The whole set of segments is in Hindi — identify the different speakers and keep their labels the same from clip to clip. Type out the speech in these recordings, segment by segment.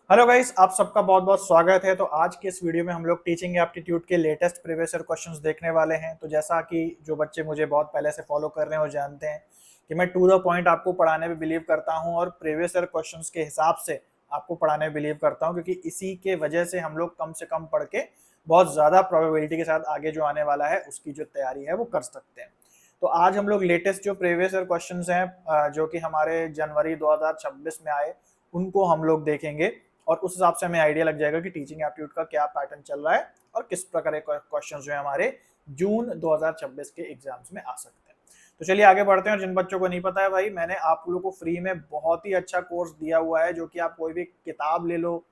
Speaker 1: हेलो गाइस, आप सबका बहुत बहुत स्वागत है। तो आज के इस वीडियो में हम लोग टीचिंग एप्टीट्यूड के लेटेस्ट प्रीवियस ईयर क्वेश्चंस देखने वाले हैं। तो जैसा कि जो बच्चे मुझे बहुत पहले से फॉलो कर रहे हैं वो जानते हैं कि मैं टू द पॉइंट आपको पढ़ाने में बिलीव करता हूं और प्रीवियस ईयर क्वेश्चंस के हिसाब से आपको पढ़ाने में बिलीव करता हूं, क्योंकि इसी के वजह से हम लोग कम से कम पढ़ के बहुत ज़्यादा प्रोबेबिलिटी के साथ आगे जो आने वाला है उसकी जो तैयारी है वो कर सकते हैं। तो आज हम लोग लेटेस्ट जो प्रीवियस ईयर क्वेश्चंस हैं जो कि हमारे जनवरी 2026 में आए उनको हम लोग देखेंगे और उस हिसाब से हमें आइडिया लग जाएगा कि टीचिंग एप्टीट्यूड का क्या पैटर्न चल रहा है और किस प्रकार के क्वेश्चन जो है हमारे जून 2026 के एग्जाम्स में आ सकते हैं। तो चलिए आगे बढ़ते हैं। और जिन बच्चों को नहीं पता है भाई, मैंने आप लोगों को फ्री में बहुत ही अच्छा कोर्स दिया हुआ है, जो कि आप कोई भी किताब ले लो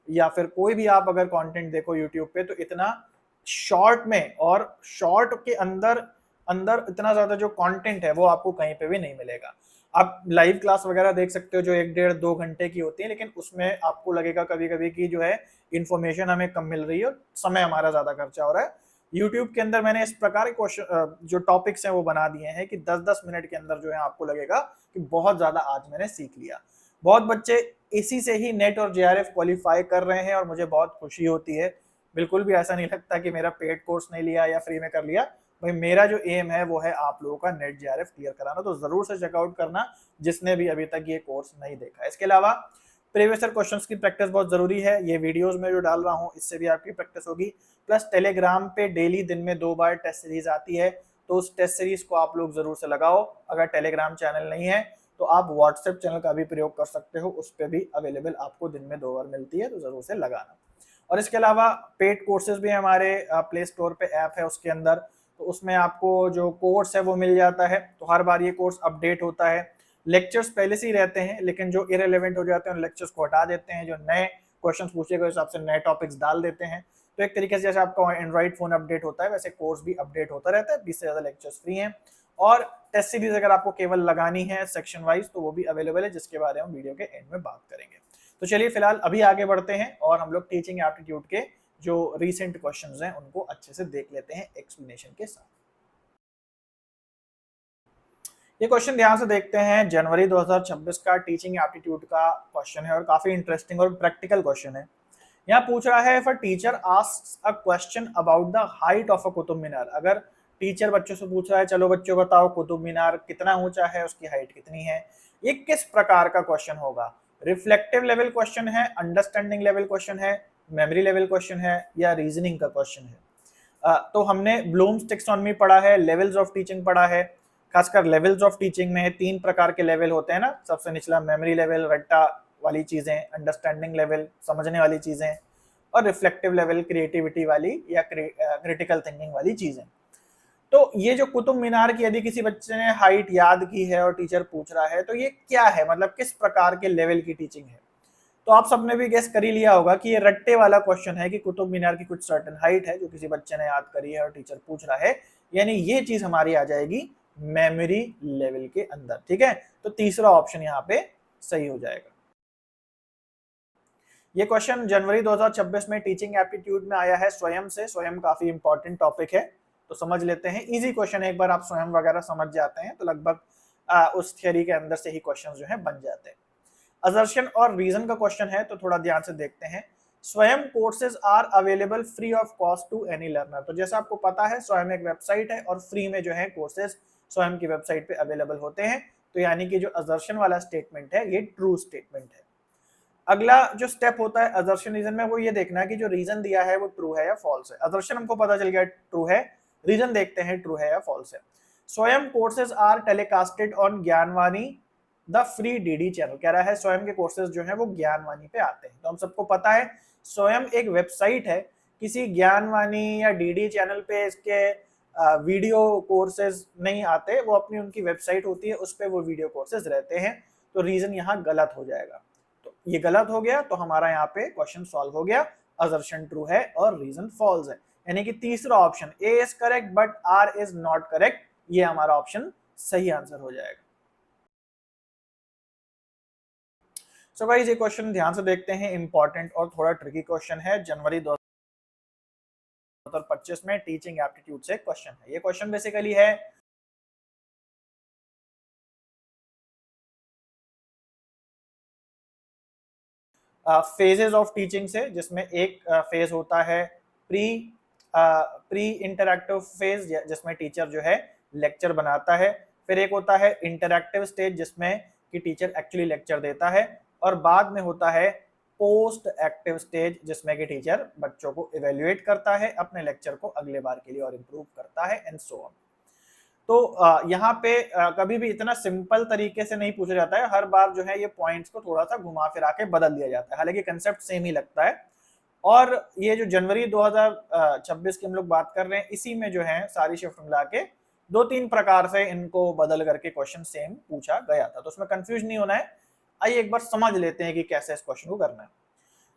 Speaker 1: या फिर कोई भी आप अगर कंटेंट देखो यूट्यूब पे, तो इतना शॉर्ट में और शॉर्ट के अंदर अंदर इतना ज्यादा जो कंटेंट है वो आपको कहीं पे भी नहीं मिलेगा। आप लाइव क्लास वगैरह देख सकते हो जो 1 डेढ़ 2 घंटे की होती है, लेकिन उसमें आपको लगेगा कभी कभी कि जो है इन्फॉर्मेशन हमें कम मिल रही है और समय हमारा ज्यादा खर्चा हो रहा है। यूट्यूब के अंदर मैंने इस प्रकार के क्वेश्चन जो टॉपिक्स हैं वो बना दिए हैं कि 10-10 मिनट के अंदर जो है आपको लगेगा कि बहुत ज्यादा आज मैंने सीख लिया। बहुत बच्चे इसी से ही नेट और जेआरएफ क्वालिफाई कर रहे हैं और मुझे बहुत खुशी होती है। बिल्कुल भी ऐसा नहीं लगता कि मेरा पेड कोर्स नहीं लिया या फ्री में कर लिया। भाई मेरा जो एम है वो है आप लोगों का नेट जेआरएफ क्लियर कराना, तो जरूर से चेकआउट करना जिसने भी अभी तक ये कोर्स नहीं देखा। इसके अलावा प्रीवियस ईयर क्वेश्चंस की प्रैक्टिस बहुत जरूरी है। ये वीडियोस में जो डाल रहा हूँ इससे भी आपकी प्रैक्टिस होगी। प्लस टेलीग्राम पे डेली दिन में 2 बार टेस्ट सीरीज आती है, तो उस टेस्ट सीरीज को आप लोग जरूर से लगाओ। अगर टेलीग्राम चैनल नहीं है तो आप व्हाट्सएप चैनल का भी प्रयोग कर सकते हो, उस पर भी अवेलेबल आपको दिन में 2 बार मिलती है, तो जरूर से लगाना। और इसके अलावा पेड कोर्सेज भी हमारे प्ले स्टोर पे ऐप है उसके अंदर, तो उसमें आपको जो कोर्स है वो मिल जाता है। तो हर बार ये कोर्स अपडेट होता है। लेक्चर्स पहले से ही रहते हैं, लेकिन जो इरेलीवेंट हो जाते हैं उन लेक्चर्स को हटा देते हैं, जो नए क्वेश्चन पूछे गए हिसाब से नए टॉपिक्स डाल देते हैं। तो एक तरीके से जैसे आपका एंड्रॉइड फोन अपडेट होता है वैसे कोर्स भी अपडेट होता रहता है। 20 से ज्यादा लेक्चर्स फ्री हैं। और टेस्ट सीरीज अगर आपको केवल लगानी है सेक्शन वाइज तो वो भी अवेलेबल है, जिसके बारे में हम वीडियो के एंड में बात करेंगे। तो चलिए फिलहाल अभी आगे बढ़ते हैं और हम लोग टीचिंग एप्टीट्यूड के जो रीसेंट क्वेश्चंस हैं उनको अच्छे से देख लेते हैं एक्सप्लेनेशन के साथ। ये क्वेश्चन ध्यान से देखते हैं। जनवरी 2026 का टीचिंग एप्टीट्यूड का क्वेश्चन है और काफी इंटरेस्टिंग और प्रैक्टिकल क्वेश्चन है। यहाँ पूछ रहा है, if a teacher asks a question about the height of a Qutub Minar. अगर टीचर बच्चों से पूछ रहा है, चलो बच्चों बताओ कुतुब मीनार कितना ऊंचा है, उसकी हाइट कितनी है, ये किस प्रकार का क्वेश्चन होगा? रिफ्लेक्टिव लेवल क्वेश्चन है, अंडरस्टैंडिंग लेवल क्वेश्चन है, मेमोरी लेवल क्वेश्चन है या रीजनिंग का क्वेश्चन है? तो हमने ब्लूम्स टेक्सोनॉमी पढ़ा है, लेवल्स ऑफ टीचिंग पढ़ा है। खासकर लेवल्स ऑफ टीचिंग में 3 प्रकार के लेवल होते हैं ना। सबसे निचला मेमोरी लेवल, रट्टा वाली चीजें, अंडरस्टैंडिंग लेवल समझने वाली चीजें, और रिफ्लेक्टिव लेवल क्रिएटिविटी वाली या क्रिटिकल थिंकिंग वाली चीजें। तो ये जो कुतुब मीनार की यदि किसी बच्चे ने हाइट याद की है और टीचर पूछ रहा है तो ये क्या है, मतलब किस प्रकार के लेवल की टीचिंग है? तो आप सबने भी गेस कर ही लिया होगा कि ये रट्टे वाला क्वेश्चन है कि कुतुब मीनार की कुछ सर्टेन हाइट है जो किसी बच्चे ने याद करी है और टीचर पूछ रहा है, यानी ये चीज हमारी आ जाएगी मेमोरी लेवल के अंदर। ठीक है, तो तीसरा ऑप्शन यहाँ पे सही हो जाएगा। ये क्वेश्चन जनवरी 2026 में टीचिंग एप्टीट्यूड में आया है स्वयं से। स्वयं काफी इंपॉर्टेंट टॉपिक है, तो समझ लेते हैं। इजी क्वेश्चन है, एक बार आप स्वयं वगैरह समझ जाते हैं तो लगभग उस थियरी के अंदर से ही क्वेश्चन जो है बन जाते हैं। असर्शन और रीजन का क्वेश्चन है, तो थोड़ा ध्यान से देखते हैं। Swayam courses are available free of cost to any learner. तो जैसा आपको पता है स्वयं एक वेबसाइट है और फ्री में जो है कोर्सेज स्वयं की वेबसाइट पे अवेलेबल होते हैं। तो यानी कि जो असर्शन वाला स्टेटमेंट है ये ट्रू स्टेटमेंट है। अगला जो स्टेप होता है असर्शन रीजन में, वो ये देखना है कि जो रीजन दिया है वो ट्रू है या फॉल्स है। असर्शन हमको पता चल गया ट्रू है, रीजन देखते हैं ट्रू है या फॉल्स है। Swayam courses are telecasted on Gyanvani the free DD channel. कह रहा है स्वयं के कोर्सेज जो है वो ज्ञानवाणी पे आते हैं। तो हम सबको पता है स्वयं एक वेबसाइट है, किसी ज्ञानवाणी या डीडी चैनल पे इसके वीडियो कोर्सेज नहीं आते, वो अपनी उनकी वेबसाइट होती है, उस पर वो वीडियो कोर्सेज रहते हैं। तो रीजन यहाँ गलत हो जाएगा। तो ये गलत हो गया, तो हमारा यहाँ पे क्वेश्चन सॉल्व हो गया। असर्शन ट्रू है और रीजन फॉल्स है, यानी कि तीसरा option A is correct but R is not correct, ये हमारा ऑप्शन सही आंसर हो जाएगा। सो गाइस ये क्वेश्चन ध्यान से देखते हैं, इंपॉर्टेंट और थोड़ा ट्रिकी क्वेश्चन है। जनवरी 2025 में टीचिंग एप्टीट्यूड से क्वेश्चन है। ये क्वेश्चन बेसिकली है, फेजेस ऑफ टीचिंग से, जिसमें एक फेज होता है प्री इंटरैक्टिव फेज, जिसमें टीचर जो है लेक्चर बनाता है। फिर एक होता है इंटरैक्टिव स्टेज, जिसमें कि टीचर एक्चुअली लेक्चर देता है। और बाद में होता है पोस्ट एक्टिव स्टेज, जिसमें कि टीचर बच्चों को इवेल्युएट करता है, अपने लेक्चर को अगले बार के लिए और इम्प्रूव करता है, एंड सो ऑन। तो यहाँ पे कभी भी इतना सिंपल तरीके से नहीं पूछा जाता है, हर बार जो है ये पॉइंट्स को थोड़ा सा घुमा फिरा के बदल दिया जाता है, हालांकि कंसेप्ट सेम ही लगता है। और ये जो जनवरी 2026 की हम लोग बात कर रहे हैं, इसी में जो है सारी शिफ्ट मिला के 2-3 प्रकार से इनको बदल करके क्वेश्चन सेम पूछा गया था, तो उसमें कंफ्यूज नहीं होना है। आइए एक बार समझ लेते हैं कि कैसे इस क्वेश्चन को करना है।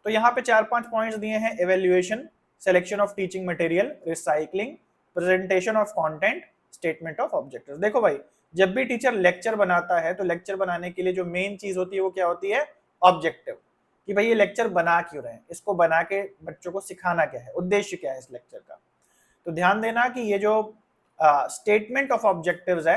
Speaker 1: तो यहाँ पे 4-5 पॉइंट्स दिए हैं: evaluation, selection of teaching material, recycling, presentation of content, statement of objectives. देखो भाई, जब भी टीचर लेक्चर बनाता है तो लेक्चर बनाने के लिए जो मेन चीज होती है वो क्या होती है? ऑब्जेक्टिव, कि भाई ये लेक्चर बना क्यों रहे हैं, इसको बना के बच्चों को सिखाना क्या है, उद्देश्य क्या है इस लेक्चर का। तो ध्यान देना कि ये जो स्टेटमेंट ऑफ ऑब्जेक्टिव्स है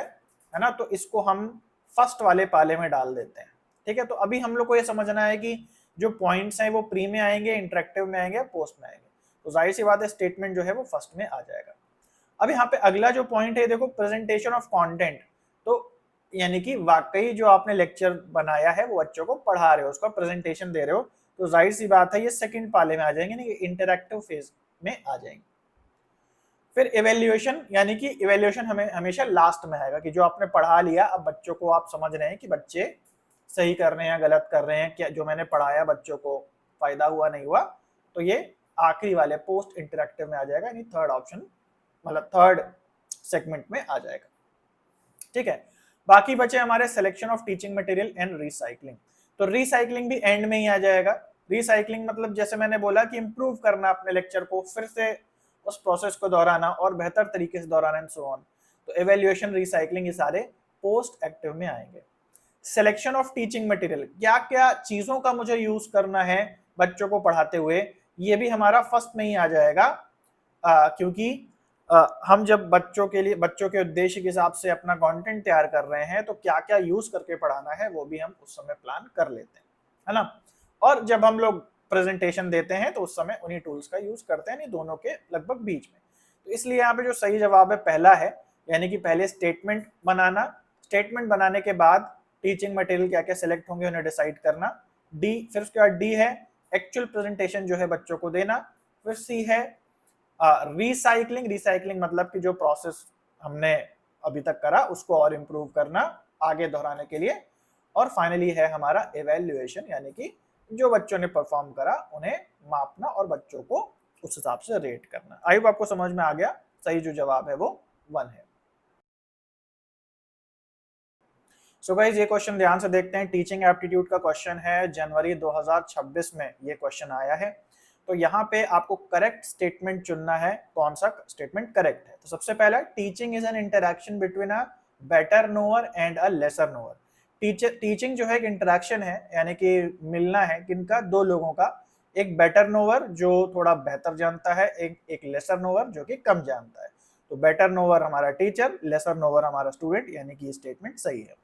Speaker 1: ना, तो इसको हम फर्स्ट वाले पाले में डाल देते हैं, ठीक है। तो अभी हम लोग को ये समझना है कि जो पॉइंट्स हैं वो प्री में आएंगे, इंटरेक्टिव में आएंगे, पोस्ट में आएंगे। तो जाहिर सी बात है स्टेटमेंट जो है वो फर्स्ट में आ जाएगा। अब यहाँ पे अगला जो पॉइंट है, देखो, प्रेजेंटेशन ऑफ कंटेंट। तो यानी कि वाकई जो आपने लेक्चर बनाया है वो बच्चों को पढ़ा रहे हो, उसका प्रेजेंटेशन दे रहे हो, तो जाहिर सी बात है ये सेकंड पाले में आ जाएंगे, नहीं इंटरैक्टिव फेज में आ जाएंगे। फिर इवेल्युएशन, यानी कि इवेल्युएशन हमें हमेशा लास्ट में आएगा, कि जो आपने पढ़ा लिया, अब बच्चों को आप समझ रहे हैं कि बच्चे सही कर रहे हैं या गलत कर रहे हैं, क्या जो मैंने पढ़ाया बच्चों को फायदा हुआ नहीं हुआ, तो ये आखिरी वाले पोस्ट इंटरैक्टिव में आ जाएगा, यानी थर्ड ऑप्शन, मतलब थर्ड सेगमेंट में आ जाएगा, ठीक है। बाकी बचे हमारे selection of teaching material and recycling. तो रिसाइकलिंग भी एंड में ही आ जाएगा। रिसाइकलिंग मतलब जैसे मैंने बोला कि इंप्रूव करना अपने लेक्चर को, फिर से उस प्रोसेस को दोहराना और बेहतर तरीके से दोहराना, एंड सो ऑन। तो एवेल्युएशन, रिसाइकलिंग, ये सारे पोस्ट एक्टिव में आएंगे। सिलेक्शन ऑफ टीचिंग मटेरियल, क्या क्या चीजों का मुझे यूज करना है बच्चों को पढ़ाते हुए, ये भी हमारा फर्स्ट में ही आ जाएगा, क्योंकि हम जब बच्चों के लिए, बच्चों के उद्देश्य के हिसाब से अपना कंटेंट तैयार कर रहे हैं, तो क्या क्या यूज करके पढ़ाना है वो भी हम उस समय प्लान कर लेते हैं, है ना। और जब हम लोग प्रेजेंटेशन देते हैं तो उस समय उन्हीं टूल्स का यूज करते हैं, नहीं दोनों के लगभग बीच में। तो इसलिए यहाँ पे जो सही जवाब है पहला है, यानी कि पहले स्टेटमेंट बनाना, स्टेटमेंट बनाने के बाद टीचिंग मटेरियल क्या क्या सिलेक्ट होंगे उन्हें डिसाइड करना, डी, फिर उसके बाद डी है एक्चुअल प्रेजेंटेशन जो है बच्चों को देना, फिर सी है रिसाइकलिंग, रिसाइकलिंग मतलब कि जो प्रोसेस हमने अभी तक करा उसको और इम्प्रूव करना आगे दोहराने के लिए, और फाइनली है हमारा इवैल्यूएशन, यानी कि जो बच्चों ने परफॉर्म करा उन्हें मापना और बच्चों को उस हिसाब से रेट करना। आई होप आपको समझ में आ गया, सही जो जवाब है वो 1 है। सो गाइस, ये क्वेश्चन ध्यान से देखते हैं। टीचिंग एप्टीट्यूड का क्वेश्चन है, जनवरी 2026 में ये क्वेश्चन आया है। तो यहाँ पे आपको करेक्ट स्टेटमेंट चुनना है, कौन सा स्टेटमेंट करेक्ट है। तो सबसे पहला, teaching is an interaction between a better knower and a lesser knower. Teaching जो है एक इंटरैक्शन है, यानी कि मिलना है किनका, दो लोगों का, एक बेटर नोअर जो थोड़ा बेहतर जानता है, एक लेसर नोअर जो कि कम जानता है। तो बेटर नोअर हमारा टीचर, लेसर नोअर हमारा स्टूडेंट, यानी कि ये स्टेटमेंट सही है।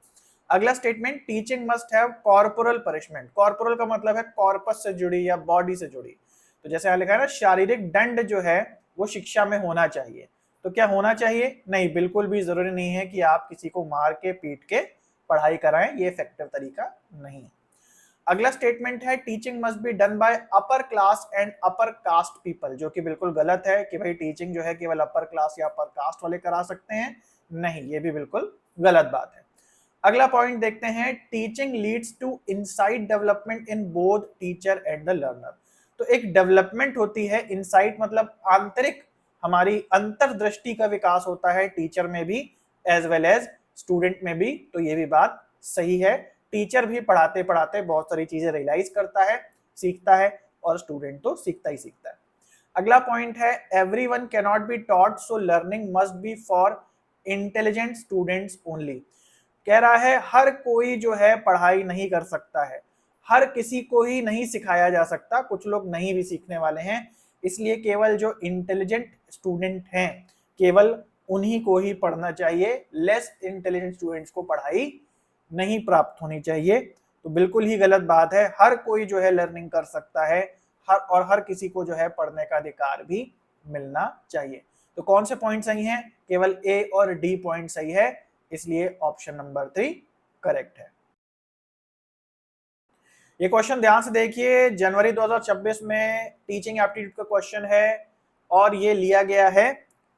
Speaker 1: अगला statement, teaching must have corporal punishment. Corporal का मतलब है कॉर्पस से जुड़ी या बॉडी से जुड़ी। तो जैसे यहाँ लिखा है ना, शारीरिक दंड जो है वो शिक्षा में होना चाहिए। तो क्या होना चाहिए? नहीं, बिल्कुल भी जरूरी नहीं है कि आप किसी को मार के पीट के पढ़ाई कराएं, ये इफेक्टिव तरीका नहीं है। अगला स्टेटमेंट है, teaching must be done by upper class and upper caste people, जो कि बिल्कुल गलत है कि भाई टीचिंग जो है केवल अपर क्लास या अपर कास्ट वाले करा सकते हैं। नहीं, ये भी बिल्कुल गलत बात है। अगला पॉइंट देखते हैं, teaching leads to insight development in both teacher and the learner. तो एक डेवलपमेंट होती है, इनसाइट मतलब आंतरिक, हमारी अंतर्दृष्टि का विकास होता है टीचर में भी एज वेल एज स्टूडेंट में भी। तो ये भी बात सही है, टीचर भी पढ़ाते पढ़ाते बहुत सारी चीजें रियलाइज करता है, सीखता है, और स्टूडेंट तो सीखता ही सीखता है। अगला पॉइंट है, everyone can not be taught, so learning must be for intelligent students only. कह रहा है हर कोई जो है पढ़ाई नहीं कर सकता है, हर किसी को ही नहीं सिखाया जा सकता, कुछ लोग नहीं भी सीखने वाले हैं, इसलिए केवल जो इंटेलिजेंट स्टूडेंट हैं केवल उन्हीं को ही पढ़ना चाहिए, लेस इंटेलिजेंट स्टूडेंट्स को पढ़ाई नहीं प्राप्त होनी चाहिए। तो बिल्कुल ही गलत बात है। हर कोई जो है लर्निंग कर सकता है, हर किसी को जो है पढ़ने का अधिकार भी मिलना चाहिए। तो कौन से पॉइंट सही हैं? केवल ए और डी पॉइंट सही है, इसलिए ऑप्शन नंबर 3 करेक्ट है। ये क्वेश्चन ध्यान से देखिए, जनवरी 2026 में टीचिंग एप्टीट्यूड का क्वेश्चन है और ये लिया गया है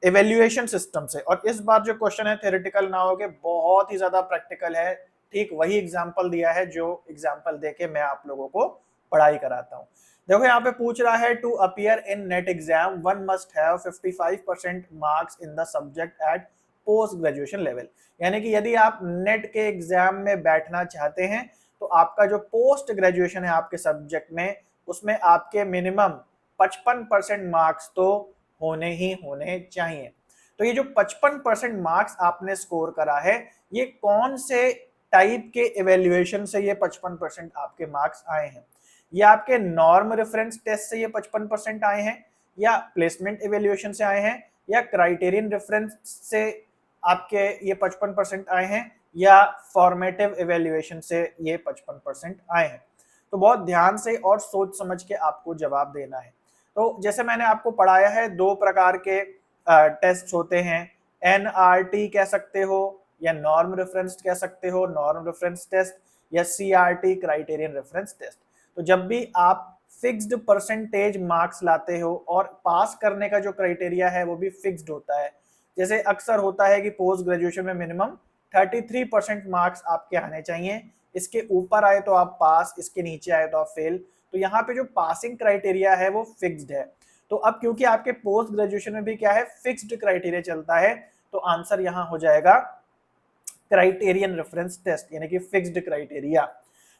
Speaker 1: इवेल्युएशन सिस्टम से। और इस बार जो क्वेश्चन है थ्योरेटिकल ना होके बहुत ही ज्यादा प्रैक्टिकल है। ठीक वही एग्जाम्पल दिया है जो एग्जाम्पल देके मैं आप लोगों को पढ़ाई कराता हूँ। देखो यहाँ पे पूछ रहा है, to appear in NET exam one must have 55% marks in the subject at post graduation level. यानी कि यदि आप नेट के एग्जाम में बैठना चाहते हैं तो आपका जो पोस्ट ग्रेजुएशन है आपके सब्जेक्ट में, उसमें आपके मिनिमम 55% मार्क्स तो होने ही होने चाहिए। तो ये जो 55% मार्क्स आपने स्कोर करा है, ये कौन से टाइप के इवेल्युएशन से ये 55% आपके मार्क्स आए हैं? ये आपके नॉर्म रेफरेंस टेस्ट से ये 55% आए हैं, या प्लेसमेंट इवेल्युएशन से आए हैं, या क्राइटेरियन रेफरेंस से आपके ये 55% आए हैं, या फॉर्मेटिव इवेल्युएशन से ये 55% आए हैं? तो बहुत ध्यान से और सोच समझ के आपको जवाब देना है। तो जैसे मैंने आपको पढ़ाया है, दो प्रकार के टेस्ट होते हैं, NRT कह सकते हो या नॉर्म रेफरेंस कह सकते हो, नॉर्म रेफरेंस टेस्ट, या CRT क्राइटेरियन रेफरेंस टेस्ट। तो जब भी आप फिक्स्ड परसेंटेज मार्क्स लाते हो और पास करने का जो क्राइटेरिया है वो भी फिक्स्ड होता है, जैसे अक्सर होता है कि पोस्ट ग्रेजुएशन में मिनिमम 33% मार्क्स आपके आने चाहिए, इसके ऊपर आए तो आप पास, इसके नीचे आए तो आप फेल। तो यहाँ पे जो पासिंग क्राइटेरिया है वो फिक्स्ड है। तो अब क्योंकि आपके पोस्ट ग्रेजुएशन में भी क्या है, फिक्स्ड क्राइटेरिया चलता है, तो आंसर यहाँ हो जाएगा क्राइटेरियन रेफरेंस टेस्ट, यानी कि फिक्स्ड क्राइटेरिया।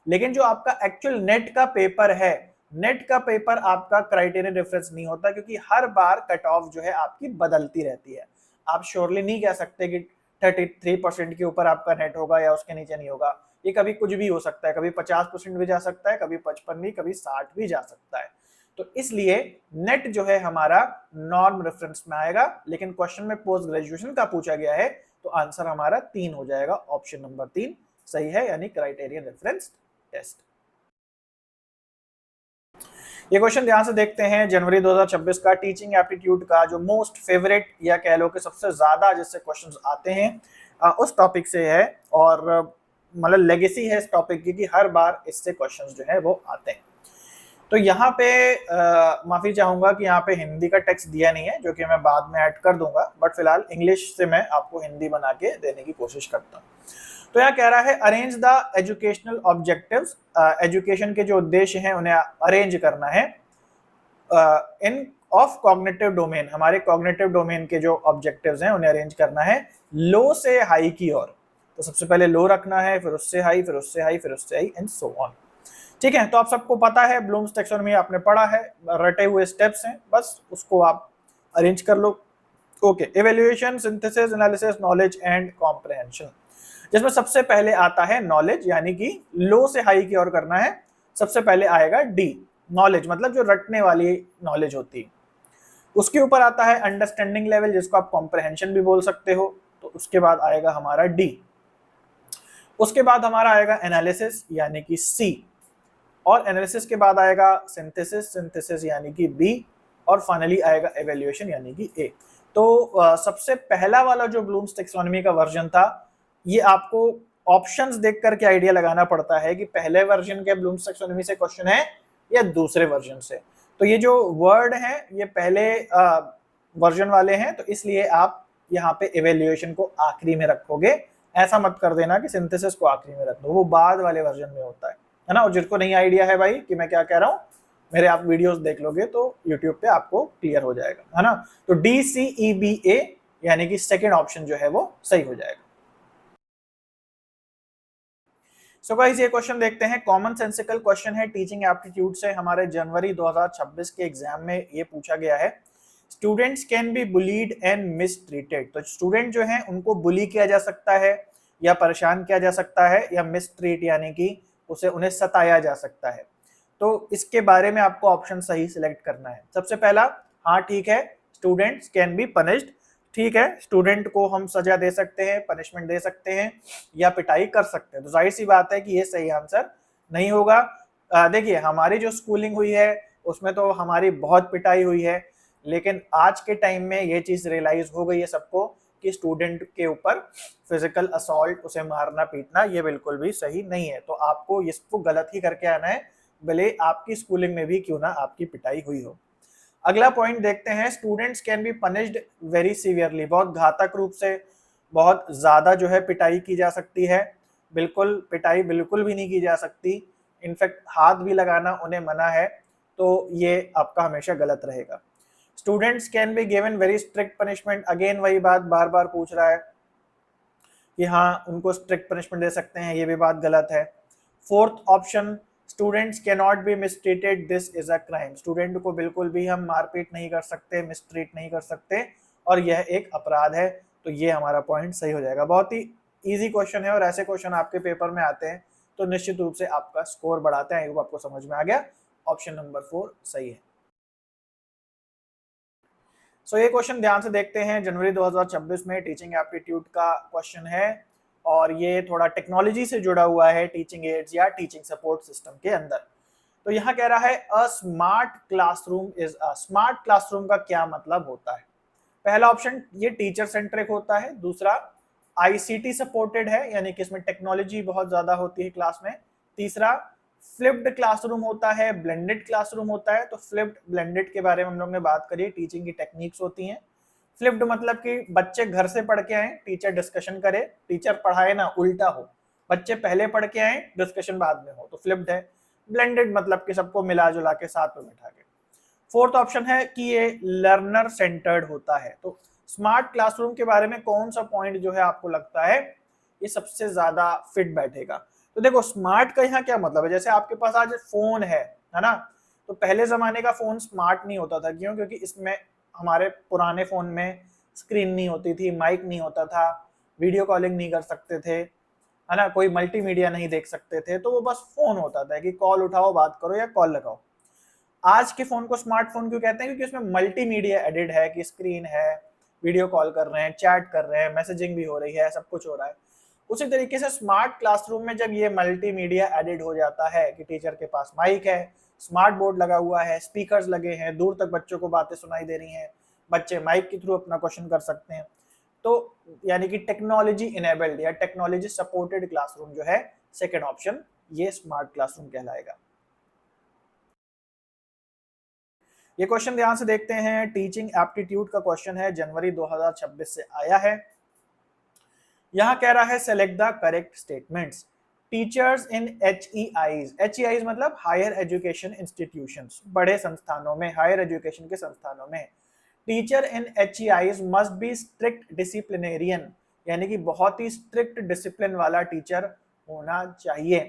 Speaker 1: लेकिन जो आपका एक्चुअल नेट का पेपर है, नेट का पेपर आपका क्राइटेरियन रेफरेंस नहीं होता, क्योंकि हर बार कट ऑफ जो है आपकी बदलती रहती है। आप श्योरली नहीं कह सकते कि 33% के ऊपर आपका नेट होगा या उसके नीचे नहीं होगा। ये कभी कुछ भी हो सकता है, कभी 50% भी जा सकता है, कभी 55 भी, कभी 60 भी जा सकता है। तो इसलिए नेट जो है हमारा नॉर्म रेफरेंस में आएगा, लेकिन क्वेश्चन में पोस्ट ग्रेजुएशन का पूछा गया है, तो आंसर हमारा 3 हो जाएगा, ऑप्शन नंबर 3 सही है, यानी क्राइटेरियन रेफरेंस टेस्ट। ये क्वेश्चन ध्यान से देखते हैं, जनवरी 2026 का टीचिंग एप्टीट्यूड का जो मोस्ट फेवरेट या कह लो कि सबसे ज्यादा जिससे क्वेश्चंस आते हैं उस टॉपिक से है, और मतलब लेगेसी है इस टॉपिक की कि हर बार इससे क्वेश्चंस जो है वो आते हैं। तो यहाँ पे माफी चाहूंगा कि यहाँ पे हिंदी का टेक्स्ट दिया नहीं है, जो कि मैं बाद में ऐड कर दूंगा, बट फिलहाल इंग्लिश से मैं आपको हिंदी बना के देने की कोशिश करता हूँ। तो यहाँ कह रहा है, arrange the educational objectives, education के जो उद्देश्य हैं उन्हें अरेंज करना है इन ऑफ कॉग्निटिव डोमेन, हमारे कॉग्निटिव डोमेन के जो ऑब्जेक्टिव्स हैं उन्हें अरेंज करना है लो से हाई की ओर। तो सबसे पहले लो रखना है, फिर उससे हाई, फिर उससे हाई, फिर उससे हाई, एंड सो ऑन। ठीक है, तो आप सबको पता है, ब्लूम्स टैक्सोनॉमी आपने पढ़ा है, रटे हुए स्टेप्स हैं, बस उसको आप अरेंज कर लो। Okay, evaluation, synthesis, analysis, knowledge and comprehension, जिसमें सबसे पहले आता है नॉलेज, यानी कि लो से हाई की ओर करना है। सबसे पहले आएगा डी, नॉलेज, मतलब जो रटने वाली नॉलेज होती है। उसके ऊपर आता है अंडरस्टैंडिंग लेवल, जिसको आप कॉम्प्रिहेंशन भी बोल सकते हो, तो उसके बाद आएगा हमारा डी। उसके बाद हमारा आएगा एनालिसिस, यानी कि सी, और एनालिसिस के बाद आएगा सिंथेसिस, सिंथेसिस यानी कि बी, और फाइनली आएगा इवैल्यूएशन यानी कि ए। तो सबसे पहला वाला जो ब्लूम्स टैक्सोनॉमी का वर्जन था, ये आपको ऑप्शंस देख करके आइडिया लगाना पड़ता है कि पहले वर्जन के ब्लूम्स टैक्सोनॉमी से क्वेश्चन है या दूसरे वर्जन से। तो ये जो वर्ड है ये पहले वर्जन वाले हैं, तो इसलिए आप यहाँ पे इवैल्यूएशन को आखिरी में रखोगे। ऐसा मत कर देना कि सिंथेसिस को आखिरी में रख दो, वो बाद वाले वर्जन में होता है ना। और जिसको नहीं आइडिया है भाई कि मैं क्या कह रहा हूँ, मेरे आप वीडियोस देख लोगे तो यूट्यूब पे आपको क्लियर हो जाएगा, है ना। तो DCEBA यानी कि सेकेंड ऑप्शन जो है वो सही हो जाएगा। सो गाइस, ये क्वेश्चन देखते हैं, कॉमन सेंसिकल क्वेश्चन है टीचिंग एप्टीट्यूड से, हमारे जनवरी 2026 के एग्जाम में ये पूछा गया है। Students can be bullied and mistreated, तो स्टूडेंट जो है उनको बुली किया जा सकता है या परेशान किया जा सकता है, या मिसट्रीट यानी कि उन्हें सताया जा सकता है। तो इसके बारे में आपको ऑप्शन सही सिलेक्ट करना है। सबसे पहला, हाँ ठीक है, स्टूडेंट्स कैन बी पनिश्ड, ठीक है, स्टूडेंट को हम सजा दे सकते हैं, पनिशमेंट दे सकते हैं या पिटाई कर सकते हैं। तो जाहिर सी बात है कि ये सही आंसर नहीं होगा। देखिए हमारी जो स्कूलिंग हुई है उसमें तो हमारी बहुत पिटाई हुई है, लेकिन आज के टाइम में ये चीज रियलाइज हो गई है सबको कि स्टूडेंट के ऊपर फिजिकल असॉल्ट, उसे मारना पीटना ये बिल्कुल भी सही नहीं है। तो आपको इसको गलत ही करके आना है, भले आपकी स्कूलिंग में भी क्यों ना आपकी पिटाई हुई हो। अगला पॉइंट देखते हैं, students can be punished very severely, बहुत घातक रूप से, बहुत ज्यादा जो है पिटाई की जा सकती है। बिल्कुल पिटाई बिल्कुल भी नहीं की जा सकती, इनफैक्ट हाथ भी लगाना उन्हें मना है, तो ये आपका हमेशा गलत रहेगा। Students can be given very strict punishment, again वही बात बार बार पूछ रहा है कि हाँ उनको स्ट्रिक्ट पनिशमेंट दे सकते हैं, ये भी बात गलत है। Fourth option, students can not be mistreated, this is a crime, student को बिल्कुल भी हम मारपीट नहीं कर सकते, मिसट्रीट नहीं कर सकते, और यह एक अपराध है। तो ये हमारा पॉइंट सही हो जाएगा। बहुत ही इजी क्वेश्चन है और ऐसे क्वेश्चन आपके पेपर में आते हैं तो निश्चित रूप से आपका स्कोर बढ़ाते हैं। आपको समझ में आ गया, ऑप्शन नंबर 4 सही है। सो ये क्वेश्चन ध्यान से देखते हैं, जनवरी 2026 में टीचिंग एप्टीट्यूड का क्वेश्चन है और ये थोड़ा टेक्नोलॉजी से जुड़ा हुआ है, टीचिंग एड्स या टीचिंग सपोर्ट सिस्टम के अंदर। तो यहाँ कह रहा है a smart classroom is a, smart classroom का क्या मतलब होता है? पहला ऑप्शन ये टीचर सेंट्रिक होता है, दूसरा आईसीटी सपोर्टेड है, यानी कि इसमें टेक्नोलॉजी बहुत ज्यादा होती है क्लास में, तीसरा फ्लिप्ड क्लासरूम होता है, ब्लेंडेड क्लासरूम होता है। तो फ्लिप्ड ब्लेंडेड के बारे में हम लोग ने बात करी, टीचिंग की टेक्निक्स होती हैं। फ्लिप्ड मतलब कि बच्चे घर से पढ़ के आए, टीचर डिस्कशन करे, टीचर पढ़ाए ना, उल्टा हो, बच्चे पहले पढ़ के आए, डिस्कशन बाद में हो, तो फ्लिप्ड है। ब्लेंडेड मतलब कि सबको मिला जुला के साथ में बैठा के। फोर्थ ऑप्शन है कि ये लर्नर सेंटर्ड होता है। तो स्मार्ट क्लासरूम के बारे में कौन सा पॉइंट जो है आपको लगता है ये सबसे ज्यादा फिट बैठेगा? तो देखो स्मार्ट का यहाँ क्या मतलब है, जैसे आपके पास आज फोन है ना, तो पहले जमाने का फोन स्मार्ट नहीं होता था, क्यों? क्योंकि इसमें हमारे पुराने फोन में स्क्रीन नहीं होती थी, माइक नहीं होता था, वीडियो कॉलिंग नहीं कर सकते थे, है ना, कोई मल्टीमीडिया नहीं देख सकते थे, तो वो बस फोन होता था कि कॉल उठाओ, बात करो या कॉल लगाओ। आज के फोन को स्मार्टफोन क्यों कहते हैं? क्योंकि उसमें मल्टीमीडिया एडेड है, कि स्क्रीन है, वीडियो कॉल कर रहे हैं, चैट कर रहे हैं, मैसेजिंग भी हो रही है, सब कुछ हो रहा है। उसी तरीके से स्मार्ट क्लासरूम में जब ये मल्टीमीडिया एडेड हो जाता है कि टीचर के पास माइक है, स्मार्ट बोर्ड लगा हुआ है, स्पीकर्स लगे हैं, दूर तक बच्चों को बातें सुनाई दे रही हैं, बच्चे माइक के थ्रू अपना क्वेश्चन कर सकते हैं, तो यानी कि टेक्नोलॉजी इनेबल्ड या टेक्नोलॉजी सपोर्टेड क्लासरूम जो है, सेकेंड ऑप्शन, ये स्मार्ट क्लासरूम कहलाएगा। ये क्वेश्चन ध्यान से देखते हैं, टीचिंग एप्टीट्यूड का क्वेश्चन है, जनवरी 2026 से आया है। यहां कह रहा है select the correct statements. Teachers in HEIs, HEIs मतलब हायर एजुकेशन इंस्टीट्यूशंस, बड़े संस्थानों में, हायर एजुकेशन के संस्थानों में, teacher in HEIs must be strict disciplinarian, यानी कि बहुत ही स्ट्रिक्ट डिसिप्लिन वाला टीचर होना चाहिए।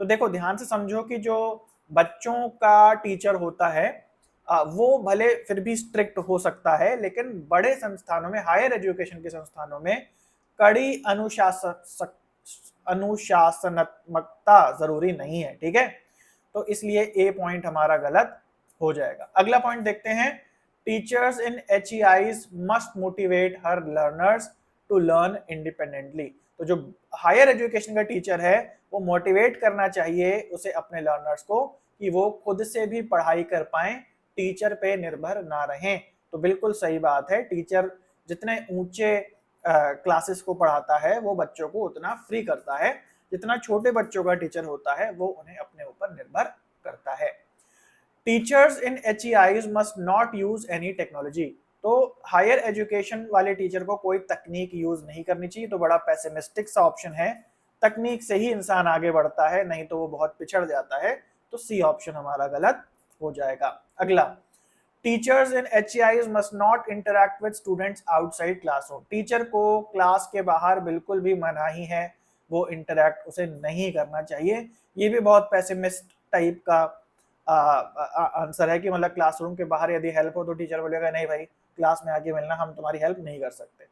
Speaker 1: तो देखो ध्यान से समझो कि जो बच्चों का टीचर होता है वो भले फिर भी स्ट्रिक्ट हो सकता है, लेकिन बड़े संस्थानों में, हायर एजुकेशन के संस्थानों में कड़ी अनुशासनात्मकता जरूरी नहीं है, ठीक है? तो इसलिए ए पॉइंट हमारा गलत हो जाएगा। अगला पॉइंट देखते हैं, teachers in HEIs must motivate her learners to learn independently. तो जो हायर एजुकेशन का टीचर है वो मोटिवेट करना चाहिए उसे, अपने लर्नर्स को, कि वो खुद से भी पढ़ाई कर पाए, टीचर पे निर्भर ना रहें। तो बिल्कुल सही बात है, टीचर जितने ऊंचे क्लासेस को पढ़ाता है वो बच्चों को उतना फ्री करता है, जितना छोटे बच्चों का टीचर होता है वो उन्हें अपने ऊपर निर्भर करता है। Teachers in HEIs must not use any technology. तो हायर एजुकेशन वाले टीचर को कोई तकनीक यूज नहीं करनी चाहिए, तो बड़ा पेसिमिस्टिक सा ऑप्शन है, तकनीक से ही इंसान आगे बढ़ता है, नहीं तो वो बहुत पिछड़ जाता है। तो सी ऑप्शन हमारा गलत हो जाएगा। अगला, teachers in HEIs must not interact with students outside classroom. Teacher को क्लास के बाहर बिल्कुल भी मना ही है, वो इंटरैक्ट उसे नहीं करना चाहिए। ये भी बहुत पेसिमिस्ट टाइप का आंसर है कि मतलब क्लासरूम के बाहर यदि हेल्प हो तो टीचर बोलेगा नहीं भाई क्लास में आके मिलना, हम तुम्हारी हेल्प नहीं कर सकते।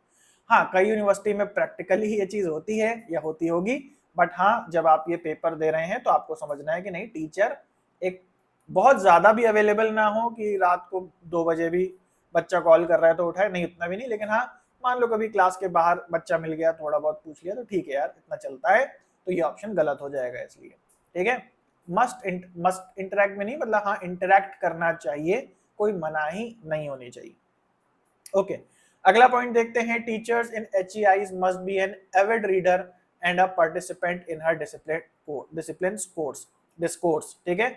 Speaker 1: हाँ, कई यूनिवर्सिटी में प्रैक्टिकली ही ये चीज होती है या होती होगी, बट हाँ जब आप ये पेपर दे रहे हैं तो आपको समझना है कि नहीं, टीचर एक बहुत ज्यादा भी अवेलेबल ना हो कि रात को 2 बजे भी बच्चा कॉल कर रहा है तो उठाए, नहीं उतना भी नहीं, लेकिन हाँ मान लो कभी क्लास के बाहर बच्चा मिल गया, थोड़ा बहुत पूछ लिया तो ठीक है यार, इतना चलता है। तो ये ऑप्शन गलत हो जाएगा इसलिए, ठीक है। मस्ट इंटरेक्ट में नहीं, मतलब हाँ इंटरेक्ट करना चाहिए, कोई मनाही नहीं होनी चाहिए। ओके, अगला पॉइंट देखते हैं, teachers in HEIs must be an avid reader and a participant in her discipline discourse. ठीक है,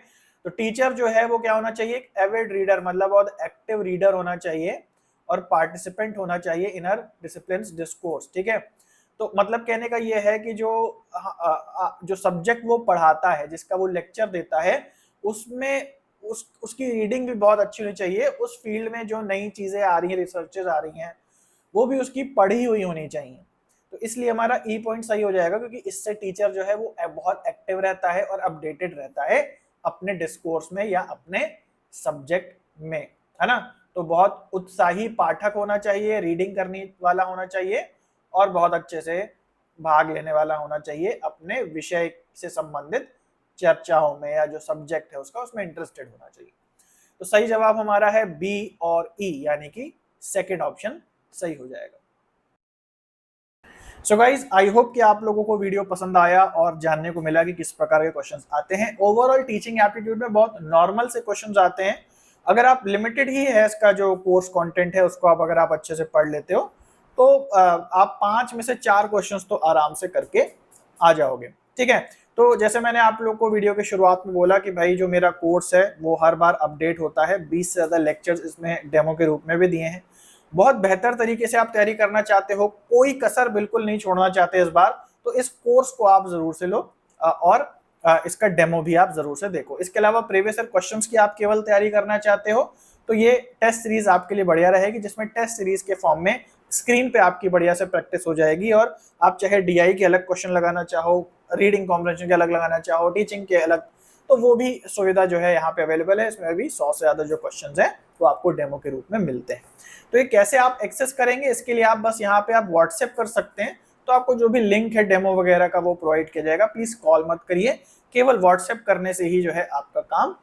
Speaker 1: तो टीचर जो है वो क्या होना चाहिए, एक एविड रीडर, मतलब बहुत एक्टिव रीडर होना चाहिए और पार्टिसिपेंट होना चाहिए इन हर डिसिप्लिन डिस्कोर्स। ठीक है, तो मतलब कहने का ये है कि जो सब्जेक्ट वो पढ़ाता है, जिसका वो लेक्चर देता है, उसमें उसकी रीडिंग भी बहुत अच्छी होनी चाहिए। उस फील्ड में जो नई चीजें आ रही हैं, रिसर्चेस आ रही हैं, वो भी उसकी पढ़ी हुई होनी चाहिए। तो इसलिए हमारा ई पॉइंट सही हो जाएगा, क्योंकि इससे टीचर जो है वो बहुत एक्टिव रहता है और अपडेटेड रहता है अपने डिस्कोर्स में या अपने सब्जेक्ट में, है ना। तो बहुत उत्साही पाठक होना चाहिए, रीडिंग करने वाला होना चाहिए और बहुत अच्छे से भाग लेने वाला होना चाहिए, अपने विषय से संबंधित चर्चाओं में या जो सब्जेक्ट है उसका, उसमें इंटरेस्टेड होना चाहिए। तो सही जवाब हमारा है बी और ई, यानी कि सेकंड ऑप्शन सही हो जाएगा। सो गाइज, आई होप कि आप लोगों को वीडियो पसंद आया और जानने को मिला कि किस प्रकार के क्वेश्चंस आते हैं। ओवरऑल टीचिंग एप्टीट्यूड में बहुत नॉर्मल से क्वेश्चंस आते हैं। अगर आप लिमिटेड ही है इसका जो कोर्स कंटेंट है उसको अगर आप अच्छे से पढ़ लेते हो तो आप 5 में से 4 क्वेश्चंस तो आराम से करके आ जाओगे। ठीक है, तो जैसे मैंने आप लोग को वीडियो के शुरुआत में बोला कि भाई जो मेरा कोर्स है वो हर बार अपडेट होता है, 20 से ज्यादा लेक्चर्स इसमें डेमो के रूप में भी दिए हैं। बहुत बेहतर तरीके से आप तैयारी करना चाहते हो, कोई कसर बिल्कुल नहीं छोड़ना चाहते इस बार, तो इस कोर्स को आप जरूर से लो और इसका डेमो भी आप जरूर से देखो। इसके अलावा प्रीवियस ईयर क्वेश्चंस की आप केवल तैयारी करना चाहते हो तो ये टेस्ट सीरीज आपके लिए बढ़िया रहेगी, जिसमें टेस्ट सीरीज के फॉर्म में स्क्रीन पे आपकी बढ़िया से प्रैक्टिस हो जाएगी और आप चाहे DI के अलग क्वेश्चन लगाना चाहो, रीडिंग कॉम्प्रिहेंशन के अलग लगाना चाहो, टीचिंग के अलग, तो वो भी सुविधा जो है यहाँ पे अवेलेबल है। इसमें भी 100 से ज्यादा जो क्वेश्चंस हैं वो आपको डेमो के रूप में मिलते हैं। तो ये कैसे आप एक्सेस करेंगे, इसके लिए आप बस यहाँ पे आप व्हाट्सएप कर सकते हैं, तो आपको जो भी लिंक है डेमो वगैरह का वो प्रोवाइड किया जाएगा। प्लीज कॉल मत करिए, केवल व्हाट्सएप करने से ही जो है आपका काम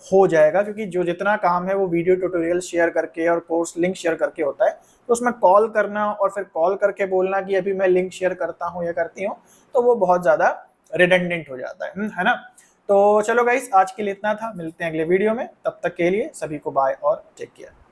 Speaker 1: हो जाएगा, क्योंकि जो जितना काम है वो वीडियो ट्यूटोरियल शेयर करके और कोर्स लिंक शेयर करके होता है, तो उसमें कॉल करना और फिर कॉल करके बोलना कि अभी मैं लिंक शेयर करता हूँ या करती हूँ, तो वो बहुत ज्यादा रिडंडेंट हो जाता है ना। तो चलो गाइस, आज के लिए इतना था, मिलते हैं अगले वीडियो में, तब तक के लिए सभी को बाय और टेक केयर।